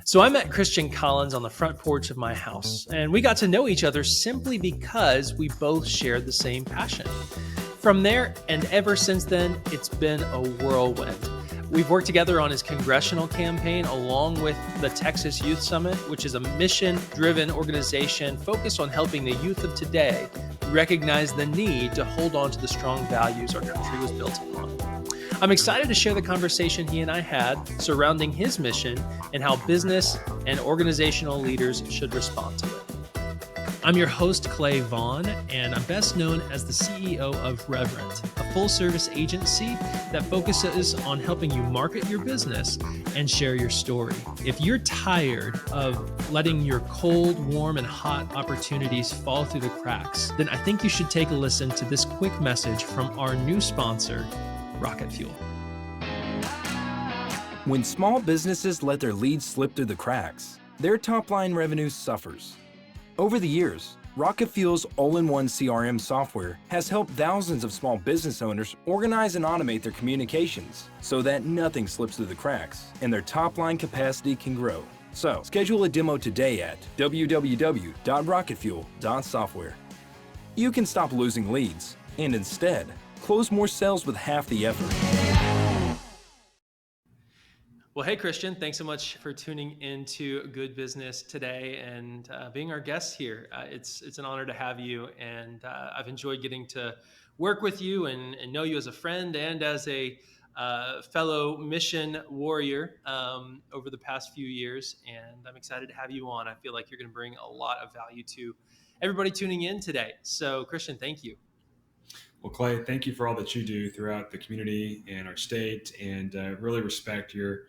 So I met Christian Collins on the front porch of my house, and we got to know each other simply because we both shared the same passion. From there, and ever since then, it's been a whirlwind. We've worked together on his congressional campaign along with the Texas Youth Summit, which is a mission driven organization focused on helping the youth of today recognize the need to hold on to the strong values our country was built upon. I'm excited to share the conversation he and I had surrounding his mission and how business and organizational leaders should respond to it. I'm your host, Clay Vaughn, and I'm best known as the CEO of Reverent, a full-service agency that focuses on helping you market your business and share your story. If you're tired of letting your cold, warm, and hot opportunities fall through the cracks, then I think you should take a listen to this quick message from our new sponsor, Rocket Fuel. When small businesses let their leads slip through the cracks, their top-line revenue suffers. Over the years, Rocket Fuel's all-in-one CRM software has helped thousands of small business owners organize and automate their communications so that nothing slips through the cracks and their top-line capacity can grow. So, schedule a demo today at www.rocketfuel.software. You can stop losing leads and instead close more sales with half the effort. Well, hey, Christian, thanks so much for tuning into Good Business today and being our guest here. It's an honor to have you, and I've enjoyed getting to work with you and know you as a friend and as a fellow mission warrior over the past few years, and I'm excited to have you on. I feel like you're going to bring a lot of value to everybody tuning in today. So, Christian, thank you. Well, Clay, thank you for all that you do throughout the community and our state, and really respect your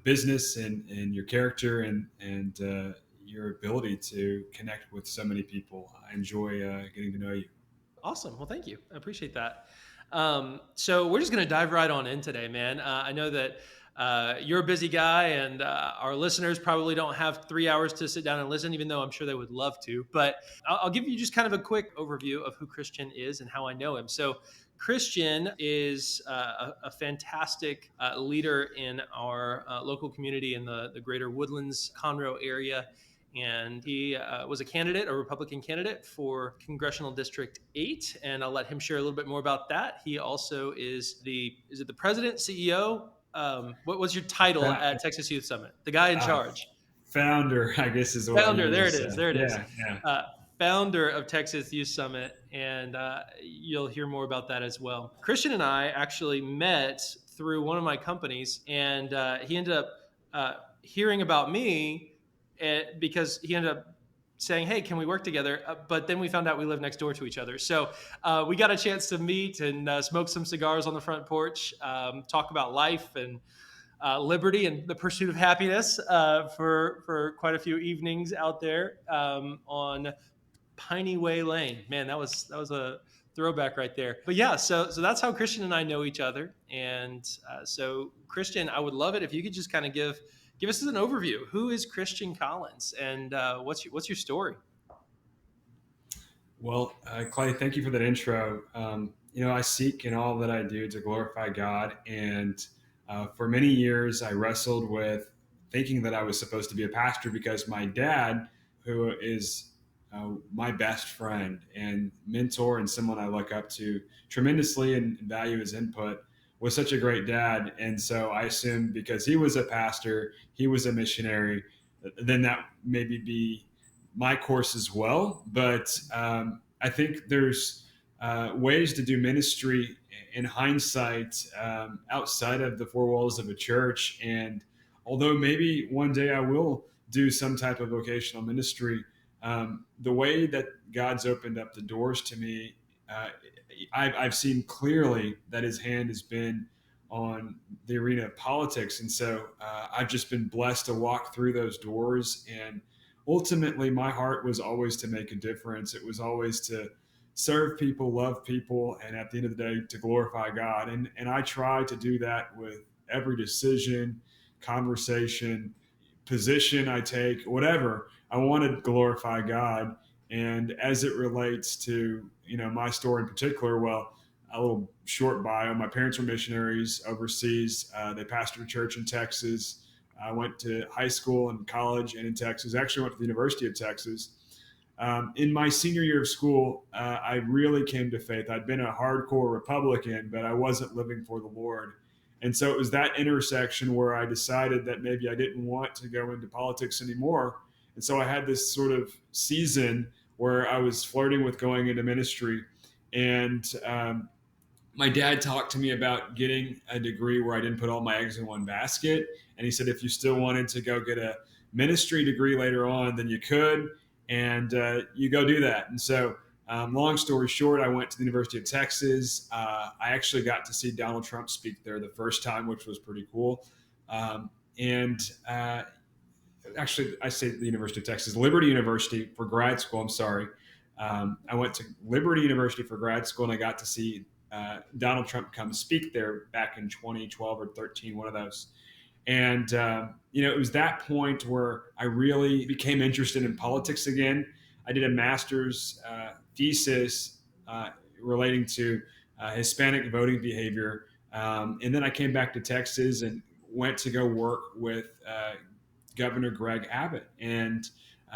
business and your character and your ability to connect with so many people. I enjoy getting to know you. Awesome. Well, thank you. I appreciate that. So we're just going to dive right on in today, man. I know that you're a busy guy, and our listeners probably don't have 3 hours to sit down and listen, even though I'm sure they would love to. But I'll give you just kind of a quick overview of who Christian is and how I know him. So Christian is a fantastic leader in our local community in the greater Woodlands, Conroe area. And he was a Republican candidate for Congressional District 8. And I'll let him share a little bit more about that. He also is the president, CEO? What was your title at Texas Youth Summit? The guy in charge. Founder, I guess is what Founder, there it say. is. There it is. Yeah. Founder of Texas Youth Summit, and you'll hear more about that as well. Christian and I actually met through one of my companies, and he ended up hearing about me because he ended up saying, hey, can we work together? But then we found out we live next door to each other. So we got a chance to meet and smoke some cigars on the front porch, talk about life and liberty and the pursuit of happiness for quite a few evenings out there on Piney Way Lane. Man, that was a throwback right there. But yeah, so that's how Christian and I know each other. And so Christian, I would love it if you could just kind of give us an overview. Who is Christian Collins, and what's your story? Well, Clay, thank you for that intro. I seek in all that I do to glorify God, and for many years I wrestled with thinking that I was supposed to be a pastor because my dad, who is my best friend and mentor and someone I look up to tremendously and value his input, was such a great dad. And so I assumed because he was a pastor, he was a missionary, then that maybe be my course as well. But I think there's ways to do ministry in hindsight outside of the four walls of a church. And although maybe one day I will do some type of vocational ministry, the way that God's opened up the doors to me, I've seen clearly that his hand has been on the arena of politics. And so I've just been blessed to walk through those doors. And ultimately, my heart was always to make a difference. It was always to serve people, love people, and at the end of the day, to glorify God. And I try to do that with every decision, conversation, position I take, whatever. I want to glorify God. And as it relates to, my story in particular, well, a little short bio. My parents were missionaries overseas. They pastored a church in Texas. I went to high school and college and in Texas. Actually went to the University of Texas. In my senior year of school, I really came to faith. I'd been a hardcore Republican, but I wasn't living for the Lord. And so it was that intersection where I decided that maybe I didn't want to go into politics anymore. And so I had this sort of season where I was flirting with going into ministry. And my dad talked to me about getting a degree where I didn't put all my eggs in one basket. And he said, if you still wanted to go get a ministry degree later on, then you could, and you go do that. And so, long story short, I went to the University of Texas. I actually got to see Donald Trump speak there the first time, which was pretty cool. And actually, I say the University of Texas, Liberty University for grad school. I'm sorry. I went to Liberty University for grad school, and I got to see Donald Trump come speak there back in 2012 or 13, one of those. And, it was that point where I really became interested in politics again. I did a master's thesis relating to Hispanic voting behavior. And then I came back to Texas and went to go work with Governor Greg Abbott, and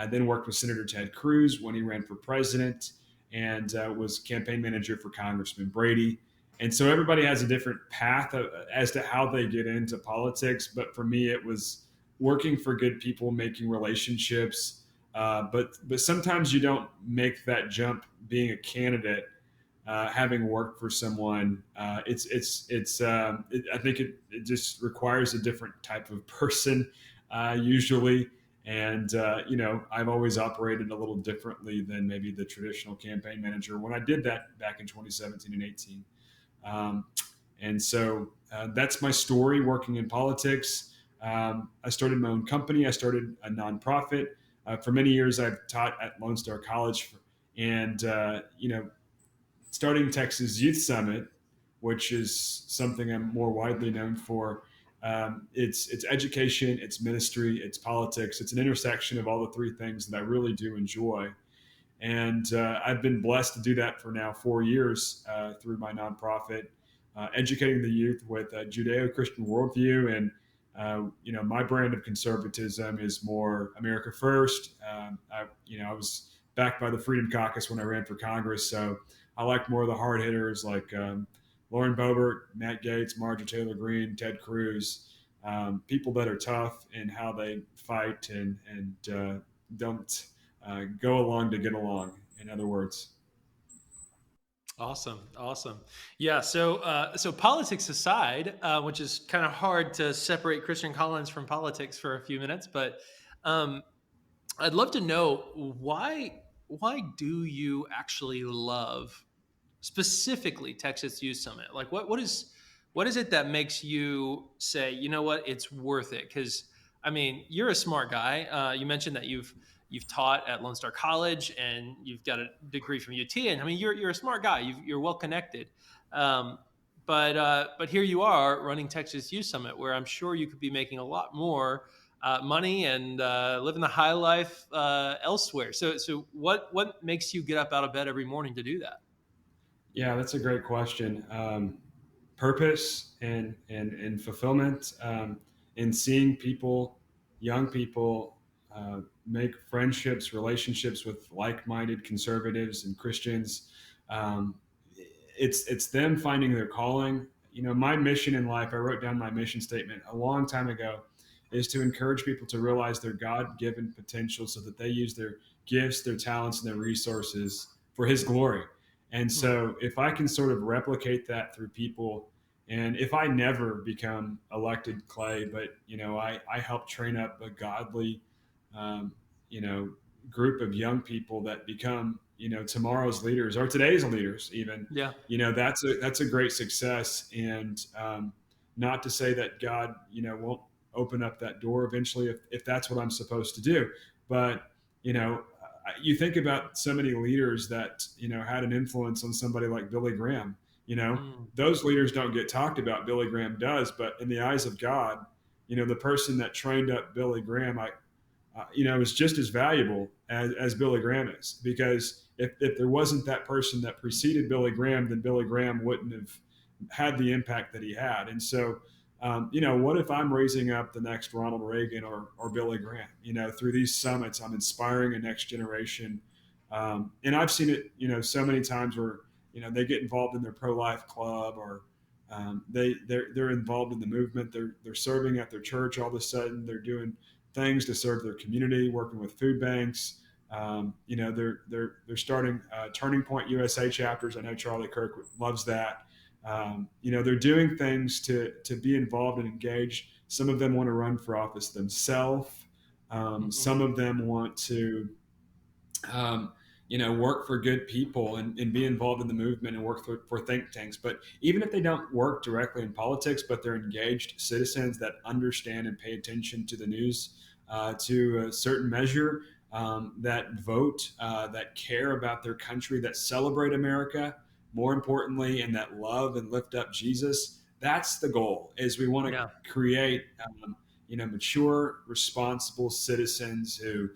then worked with Senator Ted Cruz when he ran for president, and was campaign manager for Congressman Brady. And so everybody has a different path as to how they get into politics. But for me, it was working for good people, making relationships. But sometimes you don't make that jump being a candidate, having worked for someone. I think it just requires a different type of person usually. And, I've always operated a little differently than maybe the traditional campaign manager when I did that back in 2017 and 18. And so that's my story working in politics. I started my own company. I started a nonprofit. For many years, I've taught at Lone Star College, and, starting Texas Youth Summit, which is something I'm more widely known for. It's education, it's ministry, it's politics. It's an intersection of all the three things that I really do enjoy. And I've been blessed to do that for now 4 years through my nonprofit, educating the youth with a Judeo-Christian worldview. And, my brand of conservatism is more America first. I was backed by the Freedom Caucus when I ran for Congress. So I like more of the hard hitters like Lauren Boebert, Matt Gaetz, Marjorie Taylor Greene, Ted Cruz, people that are tough in how they fight and don't go along to get along, in other words. Awesome, awesome. Yeah. So politics aside, which is kind of hard to separate Christian Collins from politics for a few minutes, but um, I'd love to know why do you actually love specifically Texas Youth Summit? Like what is it that makes you say, you know what, it's worth it? Because I mean, you're a smart guy. You mentioned that you've taught at Lone Star College and you've got a degree from UT, and I mean, you're a smart guy. You're well connected. Um, but here you are running Texas Youth Summit, where I'm sure you could be making a lot more money and living the high life elsewhere. So what makes you get up out of bed every morning to do that? Yeah, that's a great question. Purpose and fulfillment, in seeing people, young people, make friendships, relationships with like-minded conservatives and Christians. Um, it's them finding their calling. My mission in life, I wrote down my mission statement a long time ago, is to encourage people to realize their God-given potential so that they use their gifts, their talents, and their resources for His glory. And so if I can sort of replicate that through people, and if I never become elected clay, but, I help train up a godly, um, you know, group of young people that become, tomorrow's leaders or today's leaders, even, Yeah. that's a great success. And not to say that God, won't open up that door eventually if that's what I'm supposed to do. But, you think about so many leaders that, had an influence on somebody like Billy Graham. Mm. Those leaders don't get talked about. Billy Graham does, but in the eyes of God, the person that trained up Billy Graham, is just as valuable as Billy Graham is. Because if there wasn't that person that preceded Billy Graham, then Billy Graham wouldn't have had the impact that he had. And so what if I'm raising up the next Ronald Reagan or Billy Graham? Through these summits, I'm inspiring a next generation. And I've seen it, so many times where, they get involved in their pro-life club, or they're involved in the movement. They're serving at their church. All of a sudden, they're doing things to serve their community, working with food banks. They're starting Turning Point USA chapters. I know Charlie Kirk loves that. They're doing things to be involved and engaged. Some of them want to run for office themselves. Some of them want to um, work for good people and be involved in the movement and work for think tanks. But even if they don't work directly in politics, but they're engaged citizens that understand and pay attention to the news to a certain measure, that vote, that care about their country, that celebrate America, more importantly, and that love and lift up Jesus. That's the goal. Is we want to Yeah. create, mature, responsible citizens who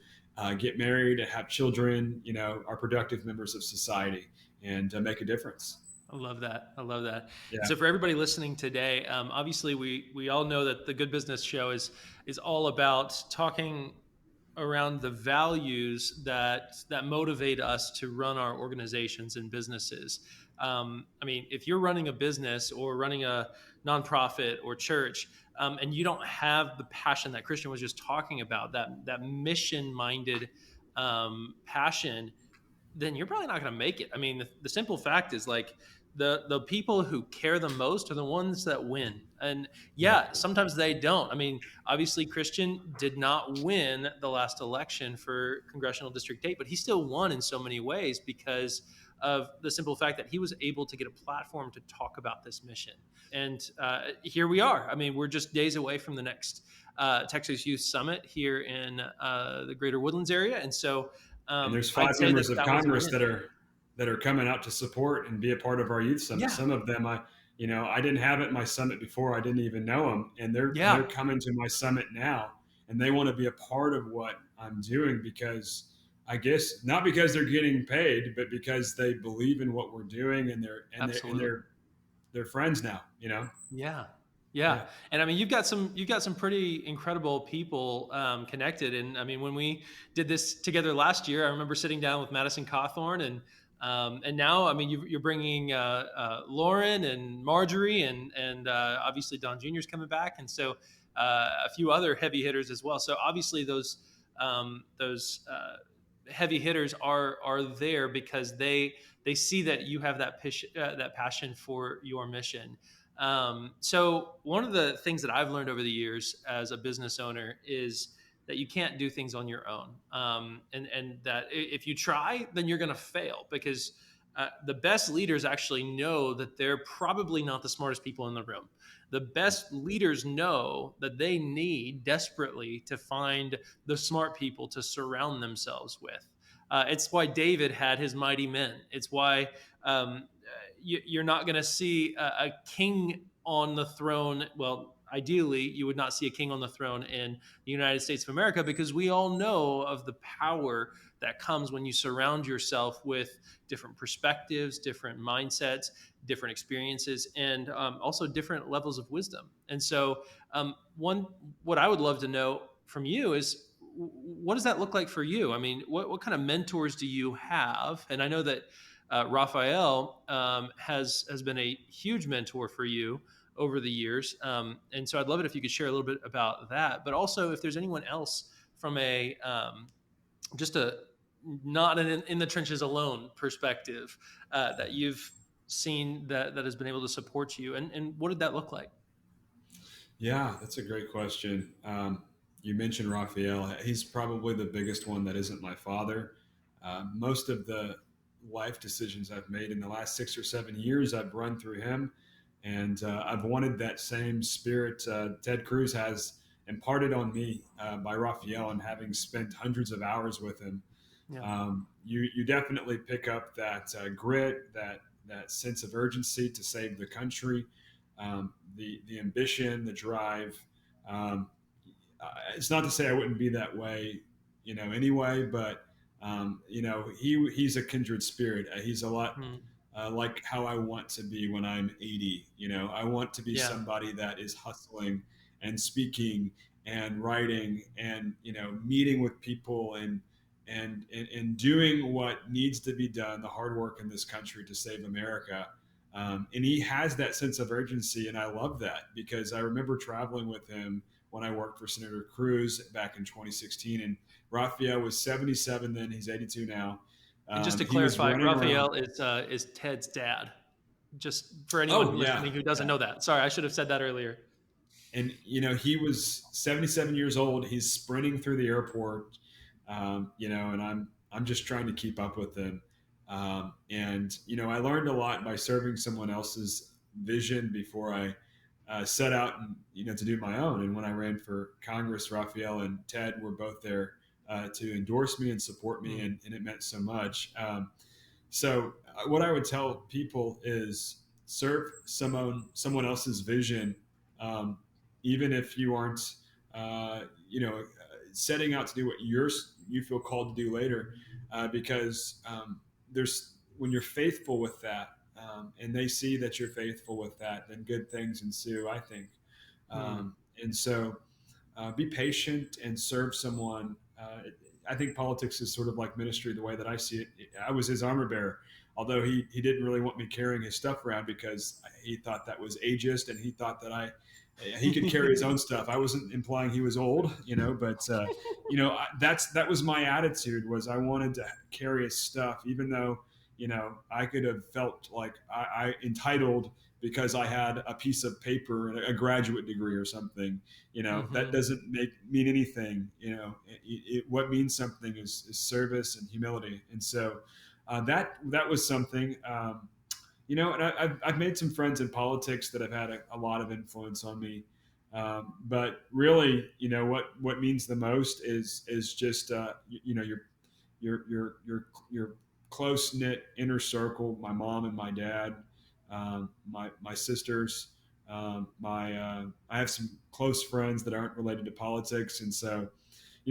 get married and have children, are productive members of society and make a difference. I love that. I love that. Yeah. So for everybody listening today, obviously we all know that the Good Business Show is all about talking around the values that motivate us to run our organizations and businesses. I mean, if you're running a business or running a nonprofit or church, and you don't have the passion that Christian was just talking about, that mission minded passion, then you're probably not going to make it. I mean, the simple fact is like the people who care the most are the ones that win. And yeah, sometimes they don't. I mean, obviously Christian did not win the last election for congressional district 8, but he still won in so many ways because of the simple fact that he was able to get a platform to talk about this mission. And here we are. I mean, we're just days away from the next Texas Youth Summit here in the Greater Woodlands area. And so And there's I'd five say that members of that was a Congress win. that are coming out to support and be a part of our youth summit. Yeah, Some of them, I didn't have at my summit before. I didn't even know them, and they're yeah, coming to my summit now, and they want to be a part of what I'm doing because I guess not because they're getting paid, but because they believe in what we're doing, and absolutely. they're friends now. Yeah, yeah. Yeah. And I mean, you've got some pretty incredible people connected. And I mean, when we did this together last year, I remember sitting down with Madison Cawthorn, and now I mean, you're bringing Lauren and Marjorie, and obviously Don Jr.'s coming back, and so a few other heavy hitters as well. So obviously those heavy hitters are there because they see that you have that passion for your mission. So one of the things that I've learned over the years as a business owner is that you can't do things on your own, and that if you try, then you're going to fail because the best leaders actually know that they're probably not the smartest people in the room. The best leaders know that they need desperately to find the smart people to surround themselves with. It's why David had his mighty men. It's why you're not going to see a king on the throne. Well, ideally, you would not see a king on the throne in the United States of America because we all know of the power that comes when you surround yourself with different perspectives, different mindsets, different experiences, and also different levels of wisdom. And so, what I would love to know from you is what does that look like for you? I mean, what kind of mentors do you have? And I know that Raphael has been a huge mentor for you over the years, and so I'd love it if you could share a little bit about that. But also, if there's anyone else from a just a not in the trenches alone perspective that you've seen that has been able to support you, and what did that look like? Yeah, that's a great question. You mentioned Raphael. He's probably the biggest one that isn't my father. Most of the life decisions I've made in the last 6 or 7 years, I've run through him. And I've wanted that same spirit Ted Cruz has imparted on me by Raphael, and having spent hundreds of hours with him. Yeah. You definitely pick up that grit, that sense of urgency to save the country, the ambition, the drive. Um, it's not to say I wouldn't be that way, anyway, but he's a kindred spirit. He's a lot Hmm. like how I want to be when I'm 80. I want to be Yeah. somebody that is hustling and speaking and writing and meeting with people and doing what needs to be done, the hard work in this country to save America. And he has that sense of urgency, and I love that because I remember traveling with him when I worked for Senator Cruz back in 2016. And Raphael was 77 then; he's 82 now. And just to He was clarify, running around. Raphael is Ted's dad. Just for anyone Oh yeah, listening who doesn't yeah. know that. Sorry, I should have said that earlier. And he was 77 years old. He's sprinting through the airport, and I'm just trying to keep up with him. And I learned a lot by serving someone else's vision before I set out and to do my own. And when I ran for Congress, Raphael and Ted were both there to endorse me and support me, Mm. and it meant so much. So what I would tell people is serve someone else's vision, um, even if you aren't, uh, setting out to do what you feel called to do later, because there's when you're faithful with that, and they see that you're faithful with that, then good things ensue, I think. Mm. And so be patient and serve someone. I think politics is sort of like ministry the way that I see it. I was his armor bearer, although he didn't really want me carrying his stuff around because he thought that was ageist and he thought that he could carry his own stuff. I wasn't implying he was old, but that was my attitude. Was I wanted to carry his stuff, even though I could have felt like I entitled because I had a piece of paper, a graduate degree or something. That Hmm. doesn't mean anything. What means something is service and humility. And so that was something. And I've made some friends in politics that have had a lot of influence on me. But really, what means the most is just your close knit inner circle. My mom and my dad, my sisters, I have some close friends that aren't related to politics, and so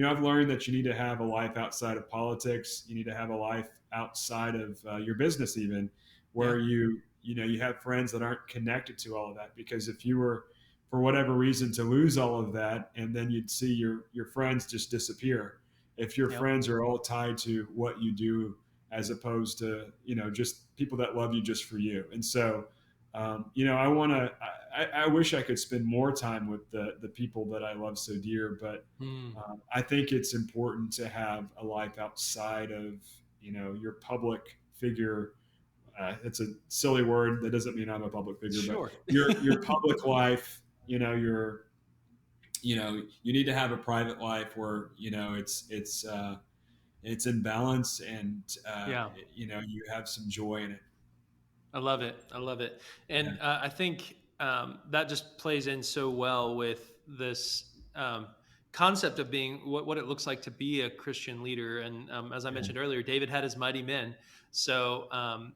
I've learned that you need to have a life outside of politics. You need to have a life outside of your business, even Yeah. where you have friends that aren't connected to all of that. Because if you were, for whatever reason, to lose all of that, and then you'd see your friends just disappear. If your Yep. friends are all tied to what you do, as opposed to just people that love you just for you, and so I want to. I wish I could spend more time with the people that I love so dear, but Mm. I think it's important to have a life outside of your public figure. It's a silly word that doesn't mean I'm a public figure, but Sure. your public life. You need to have a private life where it's in balance and Yeah. you have some joy in it. I love it. I love it. Yeah, And I think that just plays in so well with this concept of being what it looks like to be a Christian leader. And as I yeah, mentioned earlier, David had his mighty men. So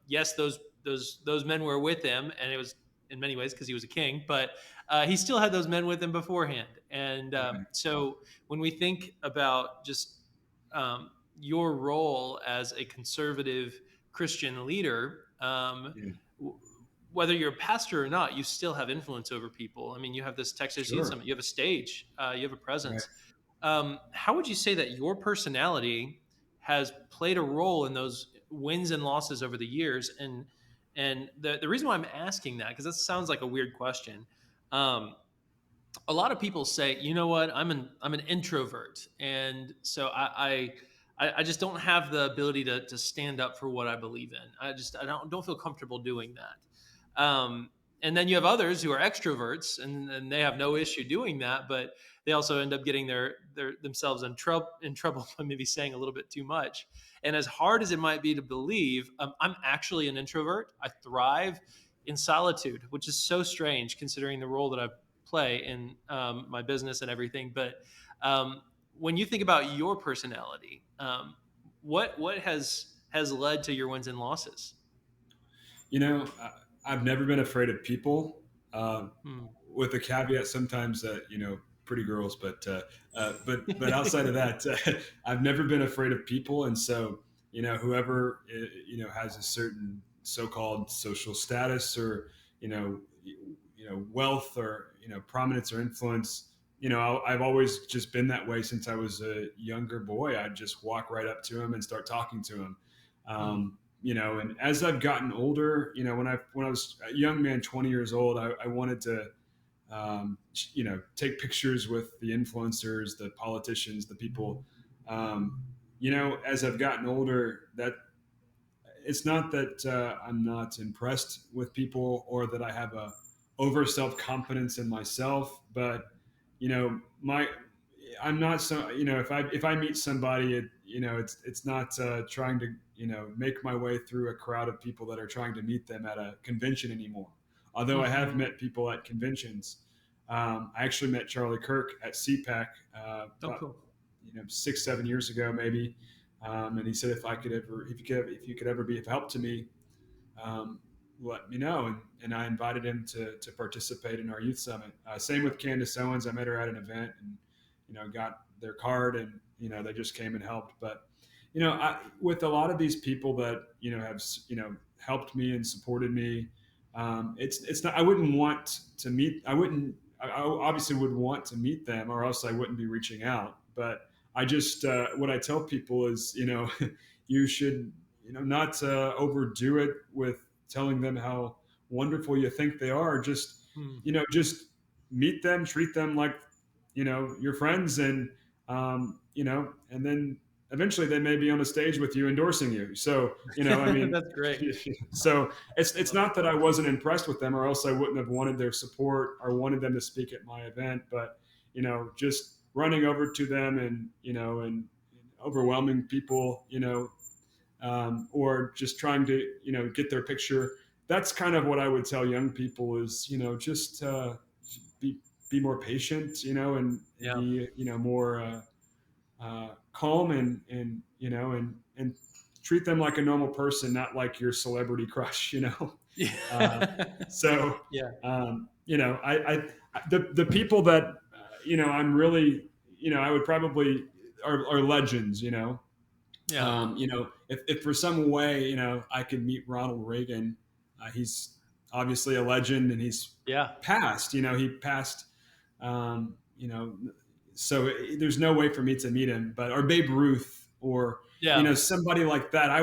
yes, those men were with him, and it was in many ways because he was a king, but he still had those men with him beforehand. And right. so when we think about just your role as a conservative Christian leader, Yeah, whether you're a pastor or not, you still have influence over people. I mean, you have this Texas Youth sure. Summit, you have a stage, you have a Right. presence. How would you say that your personality has played a role in those wins and losses over the years? And the reason why I'm asking that, because that sounds like a weird question. Um, a lot of people say, you know what, I'm an introvert, and so I just don't have the ability to stand up for what I believe in. I don't feel comfortable doing that. And then you have others who are extroverts, and they have no issue doing that, but they also end up getting their themselves in trouble by maybe saying a little bit too much. And as hard as it might be to believe, I'm actually an introvert. I thrive in solitude, which is so strange considering the role that I've play in my business and everything. But um, when you think about your personality, what has led to your wins and losses? I've never been afraid of people, um, Hmm. with the caveat sometimes that pretty girls, but outside of that, I've never been afraid of people, and so whoever has a certain so-called social status or wealth or prominence or influence. I've always just been that way since I was a younger boy. I'd just walk right up to him and start talking to him. Mm. And as I've gotten older, when I was a young man, 20 years old, I wanted to take pictures with the influencers, the politicians, the people. As I've gotten older, that it's not that I'm not impressed with people or that I have a over self confidence in myself, but my I'm not so if I meet somebody, it's not trying to make my way through a crowd of people that are trying to meet them at a convention anymore. Although I have Hmm. met people at conventions. I actually met Charlie Kirk at CPAC Oh, about cool. 6-7 years ago maybe, and he said if you could ever be of help to me, um, let me know. And I invited him to participate in our youth summit. Same with Candace Owens. I met her at an event and, got their card and, they just came and helped. But, with a lot of these people that, have, helped me and supported me, it's not, I wouldn't want to meet, I obviously would want to meet them or else I wouldn't be reaching out. But I just, what I tell people is, you should not overdo it with telling them how wonderful you think they are. Mm. Just meet them, treat them like, your friends, and and then eventually they may be on a stage with you endorsing you. So, I mean, That's great. so it's Love not that I wasn't impressed with them, or else I wouldn't have wanted their support or wanted them to speak at my event. But just running over to them and overwhelming people, or just trying to get their picture. That's kind of what I would tell young people is just be be more patient, and Yeah. be more calm and treat them like a normal person, not like your celebrity crush. Uh, Yeah. so Yeah. the people that I'm really I would probably are legends. Yeah. If for some way, I could meet Ronald Reagan, he's obviously a legend and he's Yeah. passed, he passed, um, you know, so there's no way for me to meet him, but, or Babe Ruth or, Yeah. somebody like that, I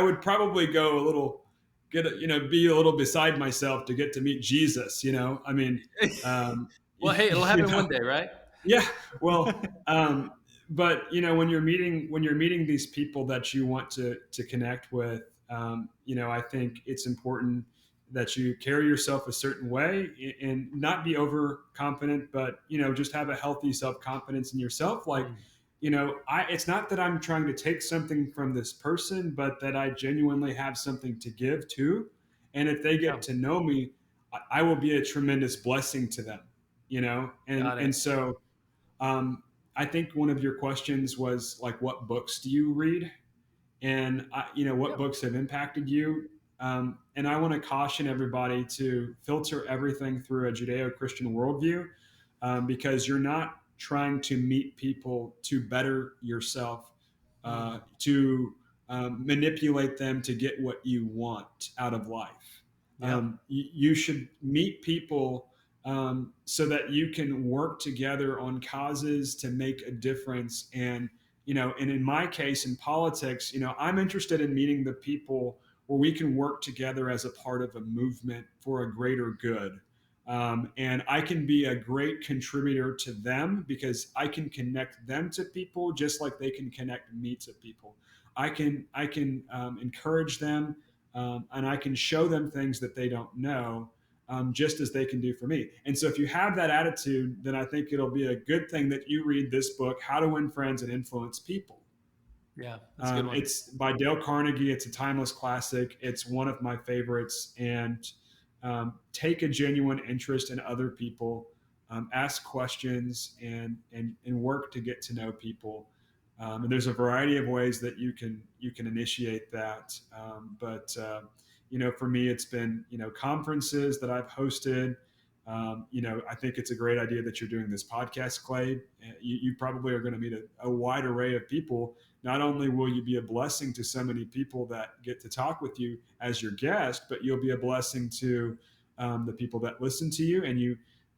would probably go a little, be a little beside myself to get to meet Jesus, I mean, um, Well, hey, it'll you happen know, one day, right? yeah, well, but when you're meeting these people that you want to connect with, I think it's important that you carry yourself a certain way and not be overconfident, but just have a healthy self confidence in yourself. Like, Mm. it's not that I'm trying to take something from this person, but that I genuinely have something to give too, and if they Yeah. get to know me, I will be a tremendous blessing to them. and Got it. and so I think one of your questions was like, what books do you read? And what Yep. books have impacted you? And I want to caution everybody to filter everything through a Judeo-Christian worldview, because you're not trying to meet people to better yourself, Mm. to manipulate them to get what you want out of life. Yeah. You should meet people so that you can work together on causes to make a difference. And in my case, in politics, I'm interested in meeting the people where we can work together as a part of a movement for a greater good. And I can be a great contributor to them because I can connect them to people just like they can connect me to people. I can encourage them, and I can show them things that they don't know, just as they can do for me. And so if you have that attitude, then I think it'll be a good thing that you read this book, How to Win Friends and Influence People. Yeah. That's a good one. It's by Dale Carnegie. It's a timeless classic. It's one of my favorites. And take a genuine interest in other people, ask questions, and work to get to know people. And there's a variety of ways that you can initiate that. But for me, it's been conferences that I've hosted. I think it's a great idea that you're doing this podcast, Clay. You probably are going to meet a wide array of people. Not only will you be a blessing to so many people that get to talk with you as your guest, but you'll be a blessing to the people that listen to you, and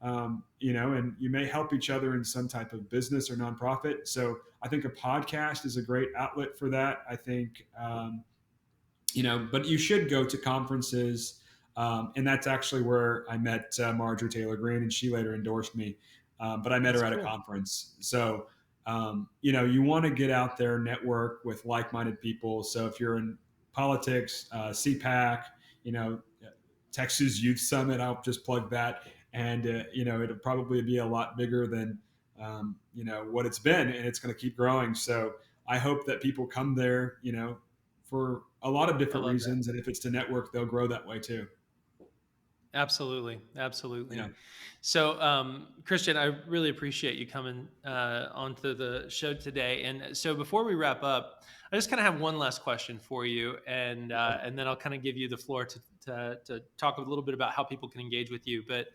and you may help each other in some type of business or nonprofit. So I think a podcast is a great outlet for that. I think, but you should go to conferences. And that's actually where I met Marjorie Taylor Greene, and she later endorsed me. But I met That's her at a cool. conference. So, you want to get out there, network with like minded people. So if you're in politics, CPAC, you know, Texas Youth Summit, I'll just plug that. And, it'll probably be a lot bigger than, what it's been, and it's going to keep growing. So I hope that people come there, for a lot of I different love that. reasons. And if it's to network, they'll grow that way too. Absolutely, You absolutely. know, So, Christian, I really appreciate you coming onto the show today. And so, before we wrap up, I just kind of have one last question for you, and then I'll kind of give you the floor to talk a little bit about how people can engage with you. But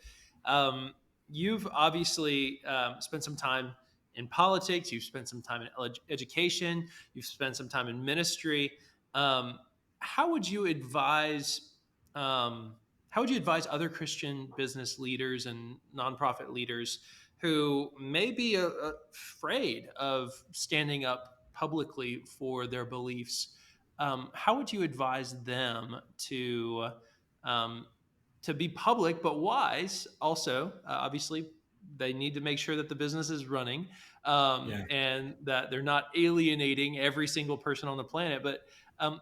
um, you've obviously spent some time in politics. You've spent some time in education. You've spent some time in ministry. Um, how would you advise? Um, how would you advise other Christian business leaders and nonprofit leaders who may be afraid of standing up publicly for their beliefs? How would you advise them um, to be public but wise? Also, obviously, they need to make sure that the business is running yeah. and that they're not alienating every single person on the planet. But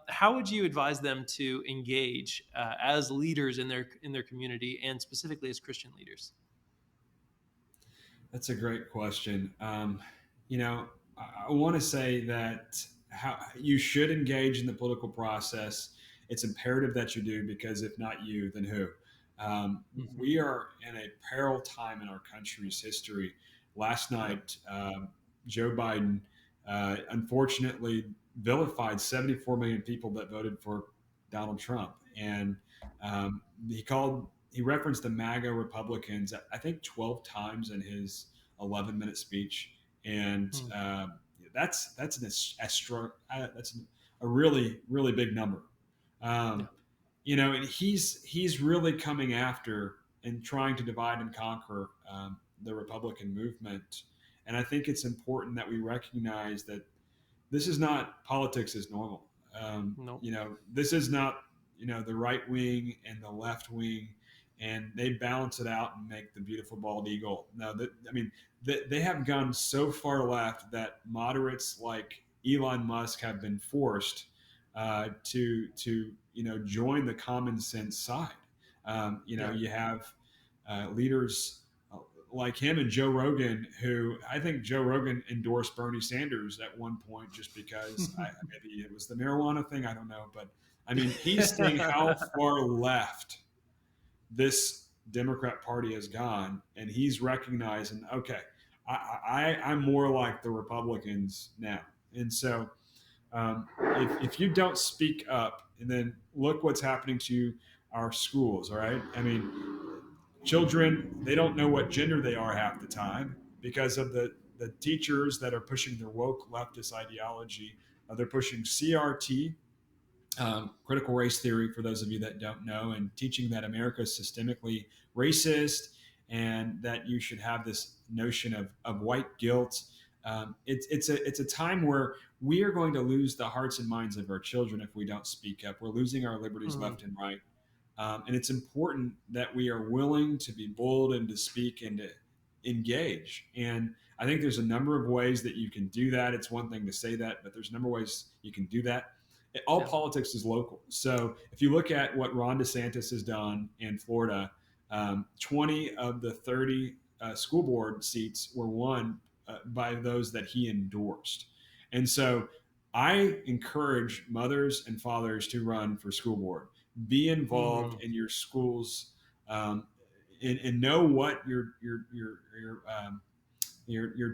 how would you advise them to engage as leaders in their community and specifically as Christian leaders? That's a great question. I want to say that how you should engage in the political process. It's imperative that you do, because if not you, then who? Mhm. We are in a peril time in our country's history. Last Yep. night, Joe Biden unfortunately vilified 74 million people that voted for Donald Trump, and um, he referenced the MAGA Republicans, I think 12 times in his 11-minute speech, and Mm. that's a really really big number. Yeah. Um, and he's really coming after and trying to divide and conquer the Republican movement, and I think it's important that we recognize that this is not politics as normal. No. This is not the right wing and the left wing, and they balance it out and make the beautiful bald eagle. No, they have gone so far left that moderates like Elon Musk have been forced to join the common sense side. Yeah. You have leaders like him and Joe Rogan, who I think Joe Rogan endorsed Bernie Sanders at one point just because maybe it was the marijuana thing. I don't know. But I mean, he's seeing how far left this Democrat Party has gone, and he's recognizing, okay, I'm more like the Republicans now. And so if you don't speak up, and then look what's happening to our schools, all right? I mean, children, they don't know what gender they are half the time because of the teachers that are pushing their woke leftist ideology. They're pushing CRT, critical race theory, for those of you that don't know, and teaching that America is systemically racist and that you should have this notion of white guilt. It's a time where we are going to lose the hearts and minds of our children if we don't speak up. We're losing our liberties Mm. left and right. And it's important that we are willing to be bold and to speak and to engage. And I think there's a number of ways that you can do that. It's one thing to say that, but there's a number of ways you can do that. All Yeah. politics is local. So if you look at what Ron DeSantis has done in Florida, 20 of the 30 school board seats were won by those that he endorsed. And so I encourage mothers and fathers to run for school board. Be involved Mm. in your schools, um, and know what your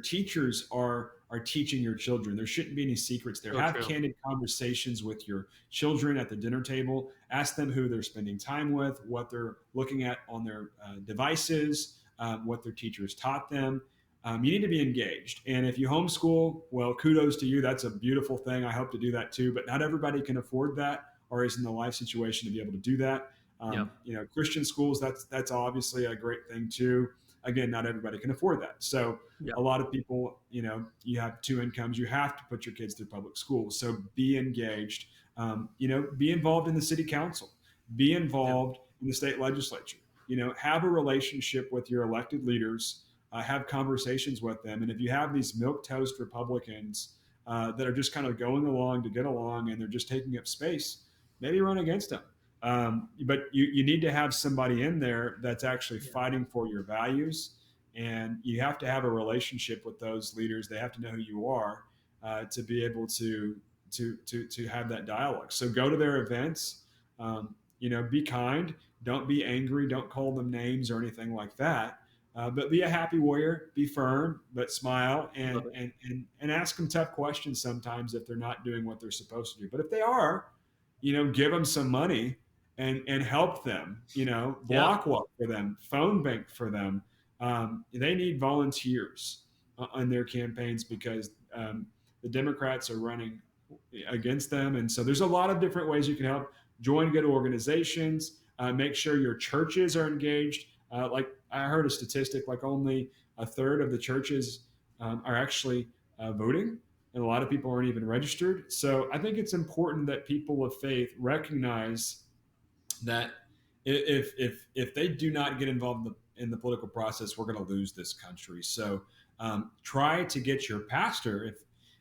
teachers are are teaching your children. There shouldn't be any secrets there. So Have true. candid conversations with your children at the dinner table. Ask them who they're spending time with, what they're looking at on their devices, what their teachers taught them. You need to be engaged. And if you homeschool, well, kudos to you. That's a beautiful thing. I hope to do that too. But not everybody can afford that or is in the life situation to be able to do that. Yeah. Christian schools, that's obviously a great thing too. Again, not everybody can afford that. So Yeah. a lot of people, you have two incomes. You have to put your kids through public schools. So be engaged. Be involved in the city council. Be Yeah. involved in the state legislature. Have a relationship with your elected leaders. Have conversations with them. And if you have these milk toast Republicans that are just kind of going along to get along and they're just taking up space, maybe run against them. But you need to have somebody in there that's actually Yeah. fighting for your values. And you have to have a relationship with those leaders. They have to know who you are to be able to have that dialogue. So go to their events. Be kind. Don't be angry. Don't call them names or anything like that. But be a happy warrior. Be firm, but smile and Love it. and ask them tough questions sometimes if they're not doing what they're supposed to do. But if they are, give them some money and help them. Yeah. Block walk for them, phone bank for them. They need volunteers on their campaigns because the Democrats are running against them, and so there's a lot of different ways you can help. Join good organizations. Make sure your churches are engaged. Like I heard a statistic, like only a third of the churches are actually voting, and a lot of people aren't even registered. So I think it's important that people of faith recognize that if they do not get involved in the political process, we're going to lose this country. So try to get your pastor,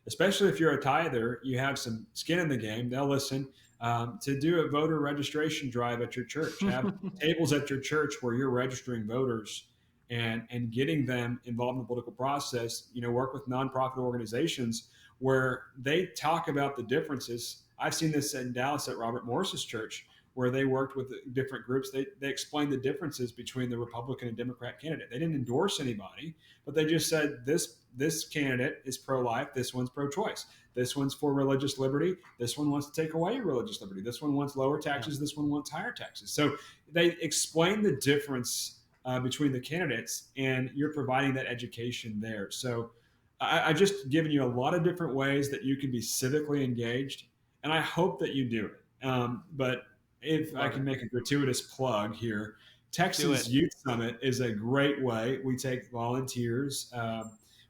especially if you're a tither, you have some skin in the game. They'll listen. To do a voter registration drive at your church. Have tables at your church where you're registering voters and getting them involved in the political process. Work with nonprofit organizations where they talk about the differences. I've seen this in Dallas at Robert Morris's church, where they worked with different groups. They explained the differences between the Republican and Democrat candidate. They didn't endorse anybody, but they just said this candidate is pro-life, this one's pro-choice. This one's for religious liberty. This one wants to take away your religious liberty. This one wants lower taxes. Yeah. This one wants higher taxes. So they explain the difference between the candidates, and you're providing that education there. So I just given you a lot of different ways that you can be civically engaged, and I hope that you do it. But if I can make a gratuitous plug here, Texas Youth Summit is a great way. We take volunteers.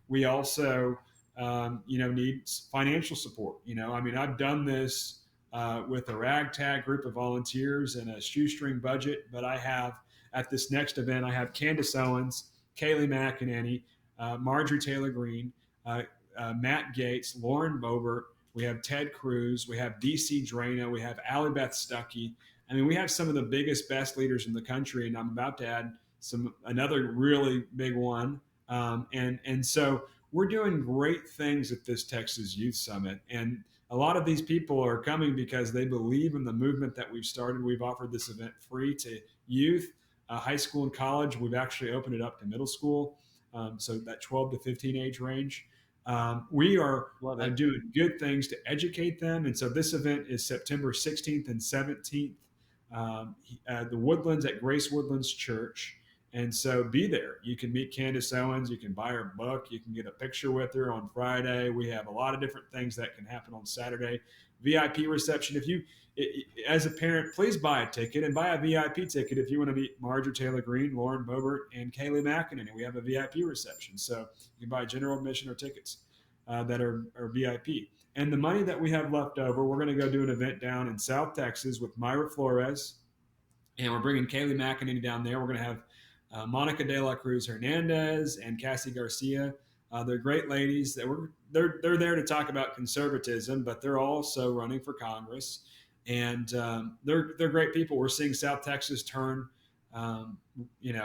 We also need financial support. I've done this with a ragtag group of volunteers and a shoestring budget, but I have at this next event, I have Candace Owens, Kaylee McEnany, Marjorie Taylor Greene, Matt Gates, Lauren Boebert. We have Ted Cruz. We have DC Drano. We have Allie Beth Stuckey. We have some of the biggest, best leaders in the country, and I'm about to add another really big one. And so we're doing great things at this Texas Youth Summit. And a lot of these people are coming because they believe in the movement that we've started. We've offered this event free to youth, high school and college. We've actually opened it up to middle school, so that 12 to 15 age range. We are doing good things to educate them. And so this event is September 16th and 17th, the Woodlands at Grace Woodlands Church. And so be there. You can meet Candace Owens. You can buy her book. You can get a picture with her on Friday. We have a lot of different things that can happen on Saturday. VIP reception. If you, as a parent, please buy a ticket and buy a VIP ticket if you want to meet Marjorie Taylor Greene, Lauren Boebert, and Kaylee McEnany. We have a VIP reception. So you can buy general admission or tickets that are VIP. And the money that we have left over, we're going to go do an event down in South Texas with Myra Flores. And we're bringing Kaylee McEnany down there. We're going to have Monica de la Cruz Hernandez and Cassie Garcia. They're great ladies. They're there to talk about conservatism, but they're also running for Congress. And they're great people. We're seeing South Texas turn, in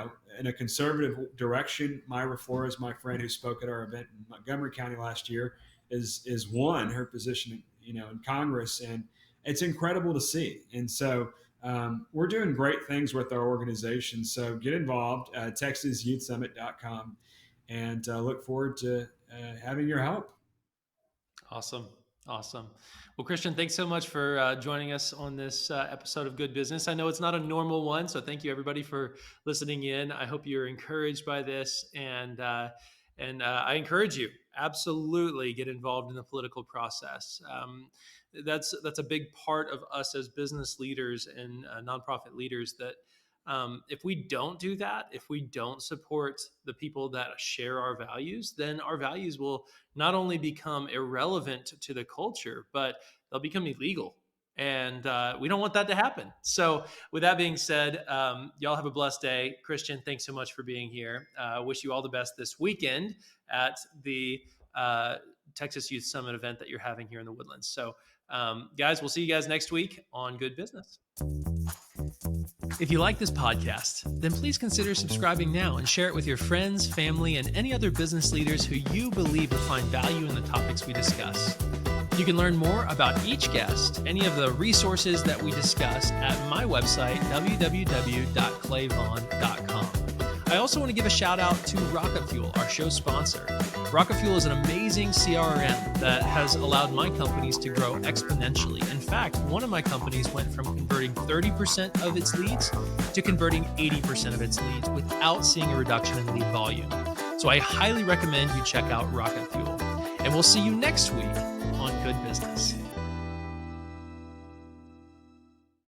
a conservative direction. Myra Flores, my friend who spoke at our event in Montgomery County last year, is won her position, in Congress, and it's incredible to see. And so we're doing great things with our organization. So get involved at TexasYouthSummit.com and look forward to having your help. Awesome. Awesome. Well, Christian, thanks so much for joining us on this episode of Good Business. I know it's not a normal one, so thank you everybody for listening in. I hope you're encouraged by this, and I encourage you absolutely get involved in the political process. That's a big part of us as business leaders and nonprofit leaders that. If we don't do that, if we don't support the people that share our values, then our values will not only become irrelevant to the culture, but they'll become illegal. And we don't want that to happen. So, with that being said, y'all have a blessed day. Christian, thanks so much for being here. Wish you all the best this weekend at the Texas Youth Summit event that you're having here in the Woodlands. So, guys, we'll see you guys next week on Good Business. If you like this podcast, then please consider subscribing now and share it with your friends, family, and any other business leaders who you believe would find value in the topics we discuss. You can learn more about each guest, any of the resources that we discuss at my website, www.clayvon.com. I also want to give a shout out to Rocket Fuel, our show sponsor. Rocket Fuel is an amazing CRM that has allowed my companies to grow exponentially. In fact, one of my companies went from converting 30% of its leads to converting 80% of its leads without seeing a reduction in lead volume. So I highly recommend you check out Rocket Fuel. And we'll see you next week on Good Business.